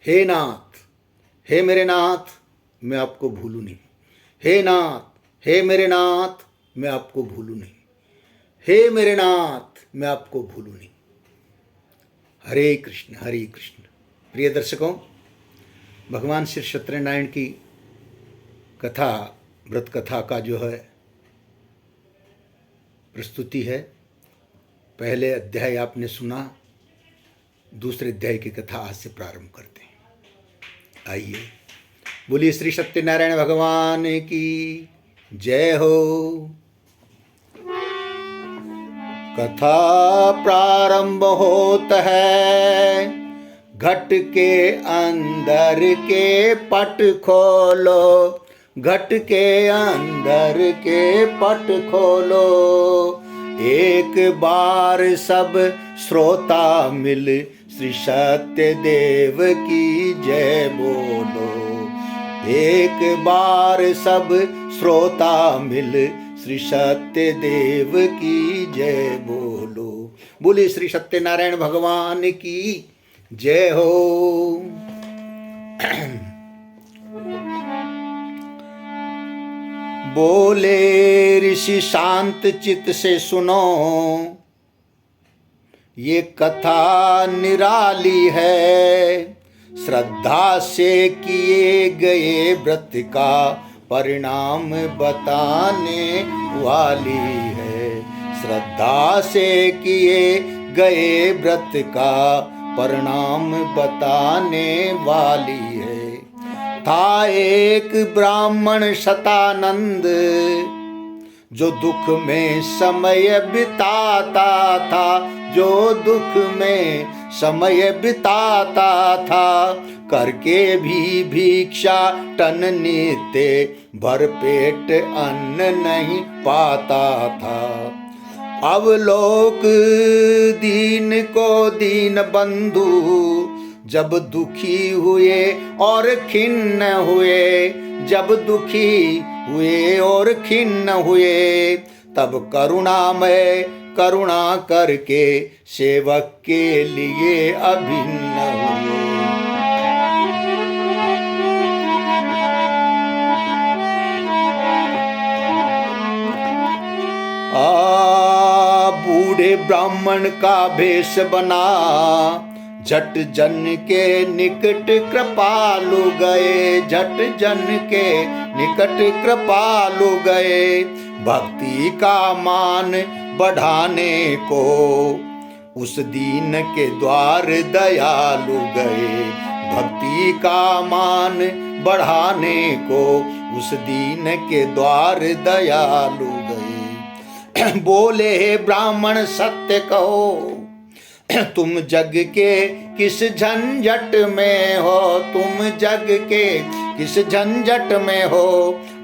हे नाथ, हे मेरे नाथ, मैं आपको भूलूँ नहीं। हे नाथ, हे मेरे नाथ, मैं आपको भूलूँ नहीं। हे मेरे नाथ, मैं आपको भूलूँ नहीं। हरे कृष्ण हरे कृष्ण। प्रिय दर्शकों, भगवान श्री सत्यनारायण की कथा, व्रत कथा का जो है प्रस्तुति है। पहले अध्याय आपने सुना, दूसरे अध्याय की कथा आज से प्रारंभ करते हैं। आइए, बोलिए श्री सत्यनारायण भगवान की जय हो। कथा प्रारंभ होता है, घट के अंदर के पट खोलो, घट के अंदर के पट खोलो। एक बार सब श्रोता मिल श्री सत्यदेव की जय बोलो। एक बार सब श्रोता मिल श्री सत्यदेव की जय बोलो। बोले श्री सत्यनारायण भगवान की जय हो। बोले ऋषि शांत चित्त से सुनो, ये कथा निराली है। श्रद्धा से किए गए व्रत का परिणाम बताने वाली है। श्रद्धा से किए गए व्रत का परिणाम बताने वाली है। था एक ब्राह्मण शतानंद, जो दुख में समय बिताता था, जो दुख में समय बिताता था। करके भी भिक्षा टन नित्य, भर पेट अन्न नहीं पाता था। अवलोक दीन को दीन बंधु, जब दुखी हुए और खिन्न हुए, जब दुखी हुए और खिन्न हुए, तब करुणामय करुणा करके सेवक के लिए अभिन्न हुए। बूढ़े ब्राह्मण का भेष बना, झट जन के निकट कृपालु गए, झट जन के निकट कृपालु गए। भक्ति का मान बढ़ाने को उस दीन के द्वार दयालु गए। भक्ति का मान बढ़ाने को उस दीन के द्वार दयालु गए। बोले हे ब्राह्मण सत्य कहो, तुम जग के किस झंझट में हो, तुम जग के किस झंझट में हो।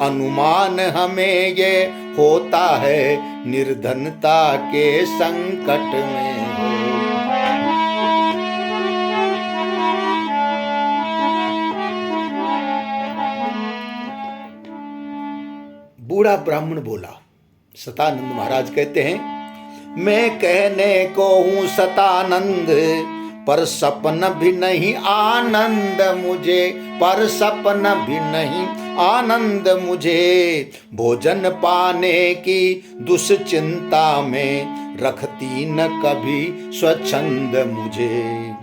अनुमान हमें ये होता है, निर्धनता के संकट में हो। बूढ़ा ब्राह्मण बोला। सतानंद महाराज कहते हैं, मैं कहने को हूँ सतानंद, पर सपन भी नहीं आनंद मुझे, पर सपन भी नहीं आनंद मुझे। भोजन पाने की दुश्चिंता में रखती न कभी स्वच्छंद मुझे।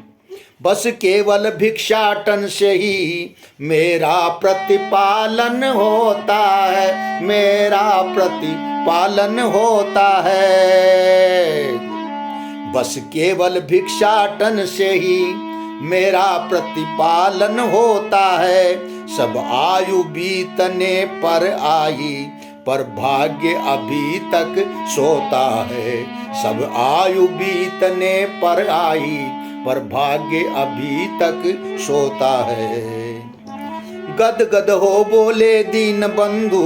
बस केवल भिक्षाटन से ही मेरा प्रतिपालन होता है, मेरा प्रतिपालन होता है। बस केवल भिक्षाटन से ही मेरा प्रतिपालन होता है। सब आयु बीतने पर आई, पर भाग्य अभी तक सोता है। सब आयु बीतने पर आई, पर भाग्य अभी तक सोता है। गद गद हो बोले दीन बंधु,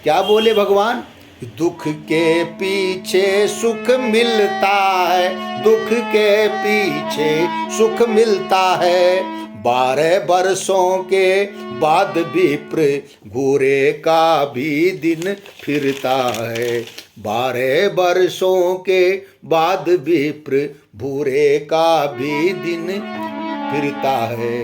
क्या बोले भगवान? दुख के पीछे सुख मिलता है, दुख के पीछे सुख मिलता है। 12 वर्षों के बाद विप्र घूरे का भी दिन फिरता है। 12 वर्षों के बाद विप्र भूरे का भी दिन फिरता है।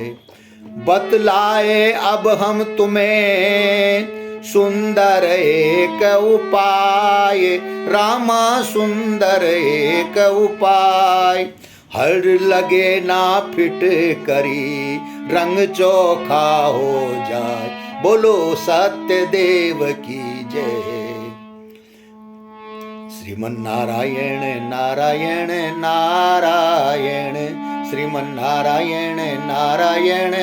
बतलाए अब हम तुम्हें सुंदर एक उपाय, रामा सुंदर एक उपाय। हर लगे ना फिट करी, रंग चोखा हो जाए, बोलो सत्य देव की जय। श्रीमन नारायण नारायण नारायण, श्रीमन नारायण नारायण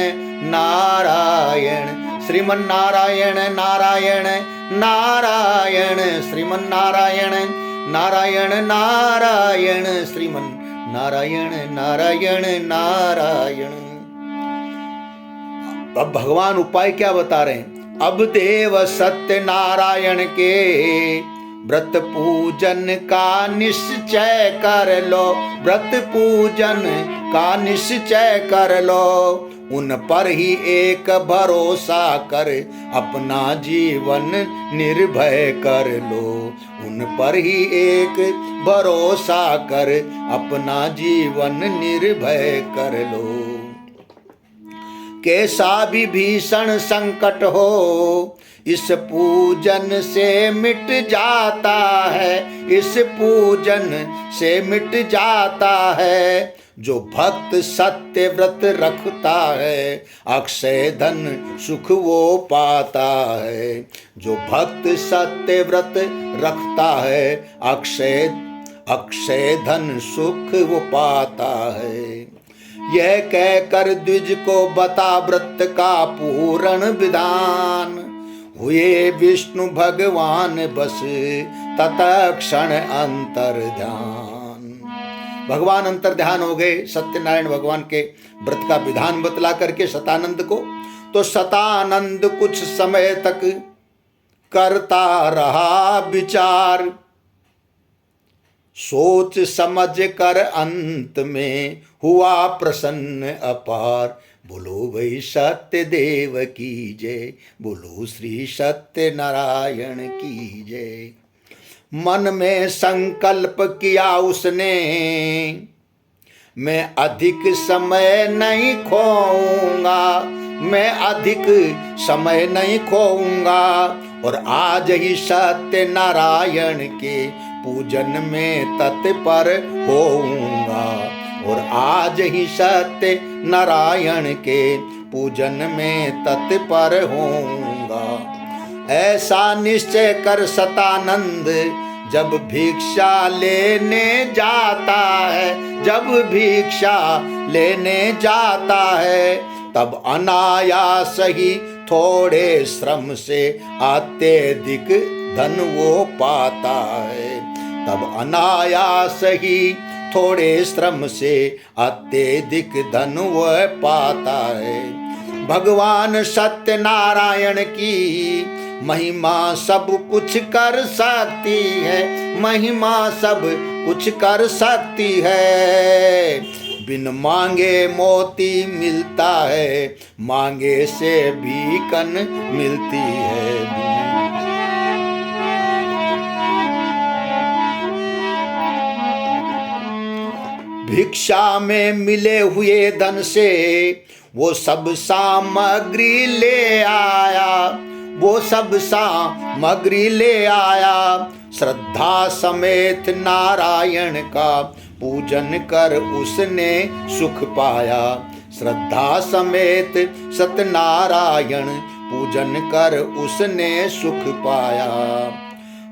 नारायण, श्रीमन नारायण नारायण नारायण, श्रीमन नारायण नारायण नारायण, श्रीमन नारायण नारायण नारायण। अब भगवान उपाय क्या बता रहे हैं? अब देव सत्य नारायण के व्रत पूजन का निश्चय कर लो, व्रत पूजन का निश्चय कर लो। उन पर ही एक भरोसा कर अपना जीवन निर्भय कर लो, उन पर ही एक भरोसा कर अपना जीवन निर्भय कर लो। कैसा भी भीषण संकट हो इस पूजन से मिट जाता है, इस पूजन से मिट जाता है। जो भक्त सत्य व्रत रखता है अक्षय धन सुख वो पाता है, जो भक्त सत्य व्रत रखता है अक्षय धन सुख वो पाता है। यह कहकर द्विज को बता व्रत का पूर्ण विधान, हुए विष्णु भगवान बस तत्क्षण अंतर ध्यान। भगवान अंतर ध्यान हो गए सत्यनारायण भगवान के व्रत का विधान बतला करके शतानंद को। तो शतानंद कुछ समय तक करता रहा विचार, सोच समझ कर अंत में हुआ प्रसन्न अपार। बोलो वही सत्य देव की जय, बोलो श्री सत्य नारायण की जय। मन में संकल्प किया उसने, मैं अधिक समय नहीं खोऊंगा, मैं अधिक समय नहीं खोऊंगा। और आज ही सत्य नारायण के पूजन में तत्पर होऊंगा, और आज ही सत्य नारायण के पूजन में तत्पर होऊंगा। ऐसा निश्चय कर शतानंद जब भिक्षा लेने जाता है, जब भिक्षा लेने जाता है, तब अनायास ही थोड़े श्रम से अत्यधिक धन वो पाता है, तब अनायास ही थोड़े श्रम से अत्यधिक धन वह पाता है। भगवान सत्यनारायण की महिमा सब कुछ कर सकती है, महिमा सब कुछ कर सकती है। बिन मांगे मोती मिलता है, मांगे से भीखन मिलती है। भिक्षा में मिले हुए धन से वो सब सामग्री ले आया, वो सब सामग्री ले आया। श्रद्धा समेत नारायण का पूजन कर उसने सुख पाया, श्रद्धा समेत सत्यनारायण पूजन कर उसने सुख पाया।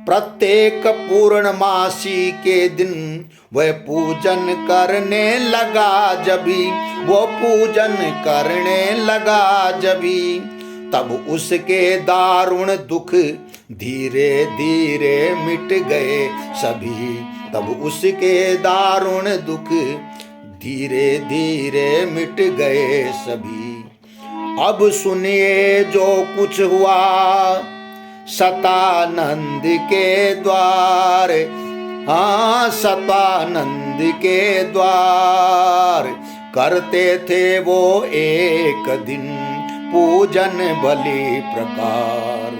प्रत्येक पूर्णमासी के दिन वह पूजन करने लगा जभी, वो पूजन करने लगा जभी, तब उसके दारुण दुख धीरे धीरे मिट गए सभी, तब उसके दारुण दुख धीरे धीरे मिट गए सभी। अब सुनिए जो कुछ हुआ शतानंद के द्वार, हाँ शतानंद के द्वार। करते थे वो एक दिन पूजन बलि प्रकार,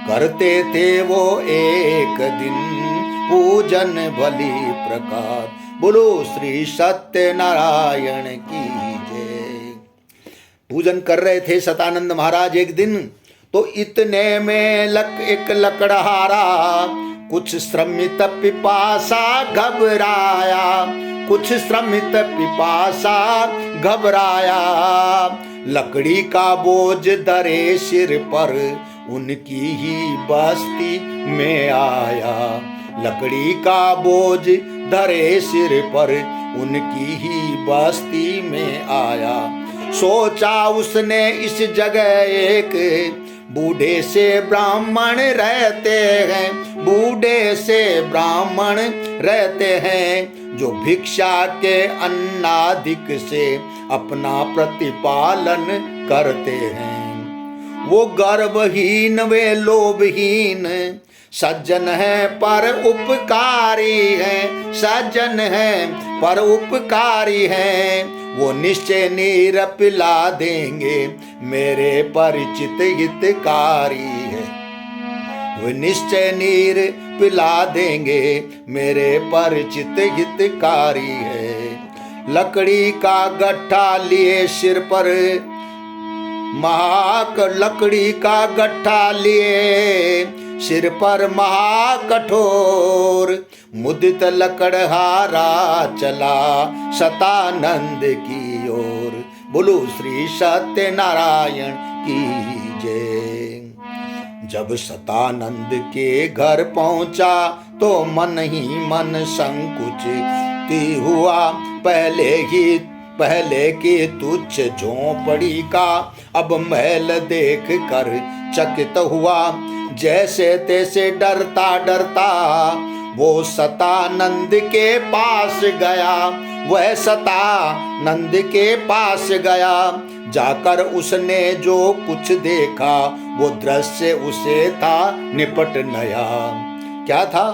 करते थे वो एक दिन पूजन बलि प्रकार। बोलो श्री सत्यनारायण की जय। पूजन कर रहे थे सतानंद महाराज एक दिन, तो इतने में एक लकड़हारा कुछ श्रमित पिपासा घबराया, कुछ श्रमित पिपासा घबराया। लकड़ी का बोझ धरे सिर पर उनकी ही बस्ती में आया, लकड़ी का बोझ धरे सिर पर उनकी ही बस्ती में आया। सोचा उसने इस जगह एक बूढ़े से ब्राह्मण रहते हैं, बूढ़े से ब्राह्मण रहते हैं, जो भिक्षा के अन्नाधिक से अपना प्रतिपालन करते हैं। वो गर्वहीन वे लोभहीन सज्जन है पर उपकारी है, सज्जन है पर उपकारी है। वो निश्चय नीर पिला देंगे मेरे परिचित हितकारी है, वो निश्चय नीर पिला देंगे मेरे परिचित हितकारी है। लकड़ी का गट्ठा लिए सिर पर लकड़ी का गट्ठा लिए सिर पर महाकठोर, मुदित लकड़हारा चला सतानंद की ओर। बोलो श्री सत्यनारायण की जय। जब सतानंद के घर पहुंचा तो मन ही मन संकुचित हुआ, पहले के तुच्छ झोंपड़ी का अब महल देख कर चकित हुआ। जैसे तैसे डरता डरता वो सतानंद के पास गया, वह सतानंद के पास गया। जाकर उसने जो कुछ देखा वो दृश्य उसे था निपट नया। क्या था?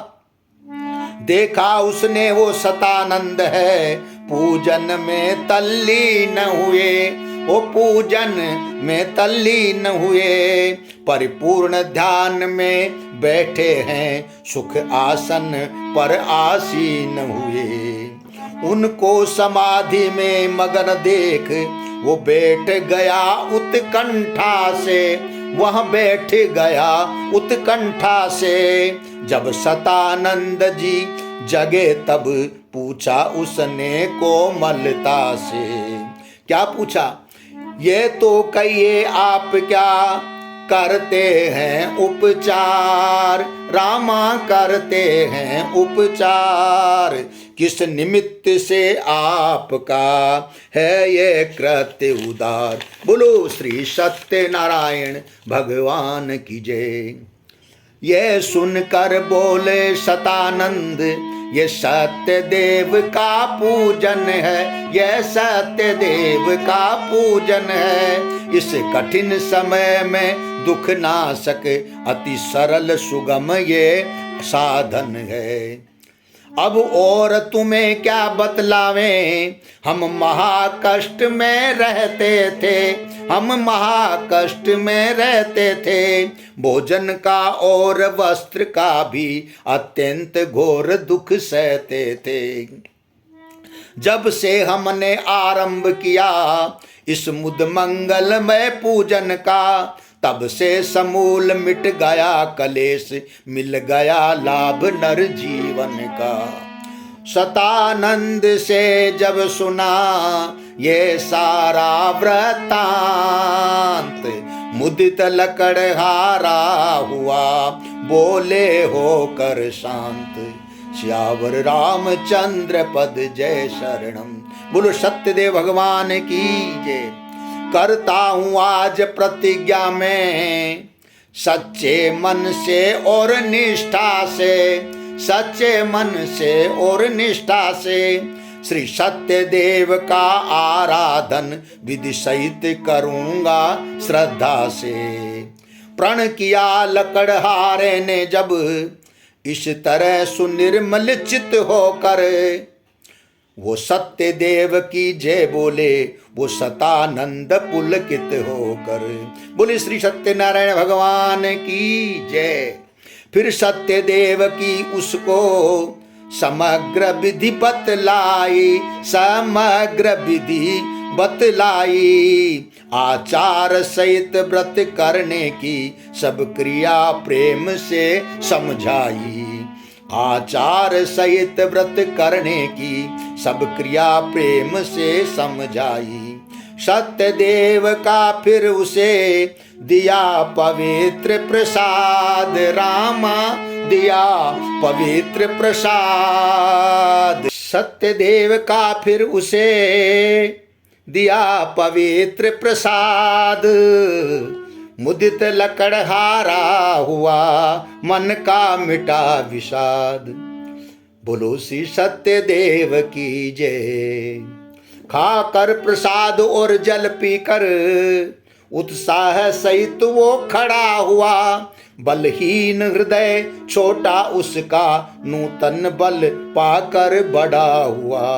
देखा उसने वो सतानंद है पूजन में तल्लीन हुए, वो पूजन में तल्लीन हुए। परिपूर्ण ध्यान में बैठे हैं, सुख आसन पर आसीन हुए। उनको समाधि में मगन देख वो बैठ गया उत्कंठा से, वह बैठ गया उत्कंठा से। जब सतानंद जी जगे तब पूछा उसने कोमलता से। क्या पूछा? ये तो कहिए आप क्या करते हैं उपचार, रामा करते हैं उपचार। किस निमित्त से आपका है ये कृत्य उदार। बोलो श्री सत्यनारायण भगवान की जय। ये सुनकर बोले सतानंद, ये सत्य देव का पूजन है, ये सत्य देव का पूजन है। इस कठिन समय में दुख नाशक अति सरल सुगम ये साधन है। अब और तुम्हें क्या बतलावें, हम महाकष्ट में रहते थे, हम महाकष्ट में रहते थे। भोजन का और वस्त्र का भी अत्यंत घोर दुख सहते थे। जब से हमने आरंभ किया इस मुद मंगलमय पूजन का, तब से समूल मिट गया कलेश, मिल गया लाभ नर जीवन का। सतानंद से जब सुना ये सारा वृतांत, मुदित लकड़हारा हुआ बोले होकर शांत। श्यावर रामचंद्र पद जय शरणम। बोलो सत्यदेव भगवान की जय। करता हूँ आज प्रतिज्ञा में सच्चे मन से और निष्ठा से, सच्चे मन से और निष्ठा से। श्री सत्यदेव का आराधन विधि सहित करूँगा श्रद्धा से। प्रण किया लकड़हारे ने जब इस तरह सुनिर्मल चित होकर, वो सत्य देव की जय बोले, वो सतानंद पुलकित होकर। बोले श्री सत्यनारायण भगवान की जय। फिर सत्य देव की उसको समग्र विधि बतलाई, समग्र विधि बतलाई। आचार सहित व्रत करने की सब क्रिया प्रेम से समझाई। आचार सहित व्रत करने की सब क्रिया प्रेम से समझाई। सत्यदेव का फिर उसे दिया पवित्र प्रसाद, रामा दिया पवित्र प्रसाद। सत्यदेव का फिर उसे दिया पवित्र प्रसाद। मुदित लकड़हारा हुआ मन का मिटा विषाद। बोलो श्री सत्यदेव की जय। खाकर प्रसाद और जल पीकर उत्साह सहित वो खड़ा हुआ। बलहीन हृदय छोटा उसका नूतन बल पाकर बड़ा हुआ।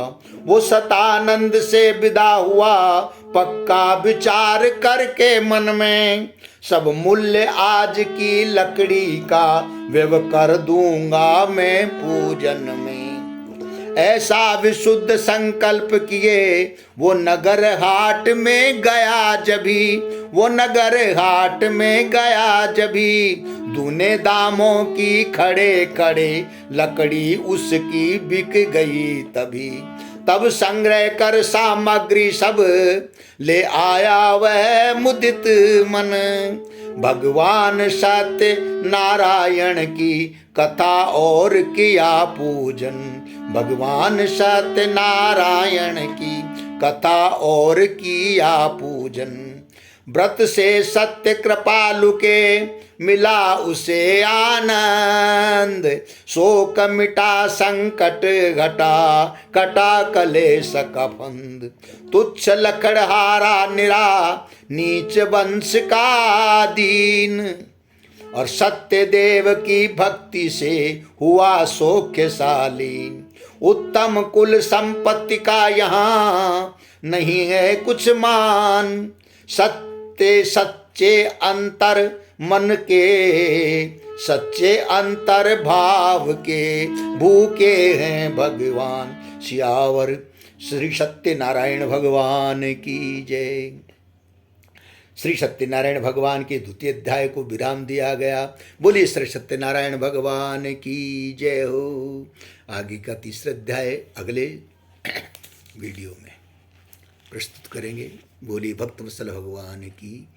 वो सतानंद से विदा हुआ पक्का विचार करके मन में। सब मूल्य आज की लकड़ी का व्यव कर दूंगा मैं पूजन में। ऐसा विशुद्ध संकल्प किए वो नगर हाट में गया जभी। वो नगर हाट में गया जभी। दूने दामों की खड़े खड़े लकड़ी उसकी बिक गई तभी। तब संग्रह कर सामग्री सब ले आया वह मुदित मन। भगवान सत्य नारायण की कथा और किया पूजन। भगवान सत्य नारायण की कथा और किया पूजन। व्रत से सत्य कृपालु के मिला उसे आनंद। शोक मिटा संकट घटा कटा कलेश का फंद। तुच्छ लकड़हारा निरा नीच वंश का दीन। और सत्य देव की भक्ति से हुआ सौख्यशाली। उत्तम कुल संपत्ति का यहाँ नहीं है कुछ मान। सत्य सच्चे अंतर मन के सच्चे अंतर भाव के भूखे हैं भगवान। सियावर श्री सत्यनारायण भगवान की जय। श्री सत्यनारायण भगवान के द्वितीय अध्याय को विराम दिया गया। बोलिए श्री सत्यनारायण भगवान की जय हो। आगे का तीसरा अध्याय अगले वीडियो में प्रस्तुत करेंगे। बोलिए भक्तवत्सल भगवान की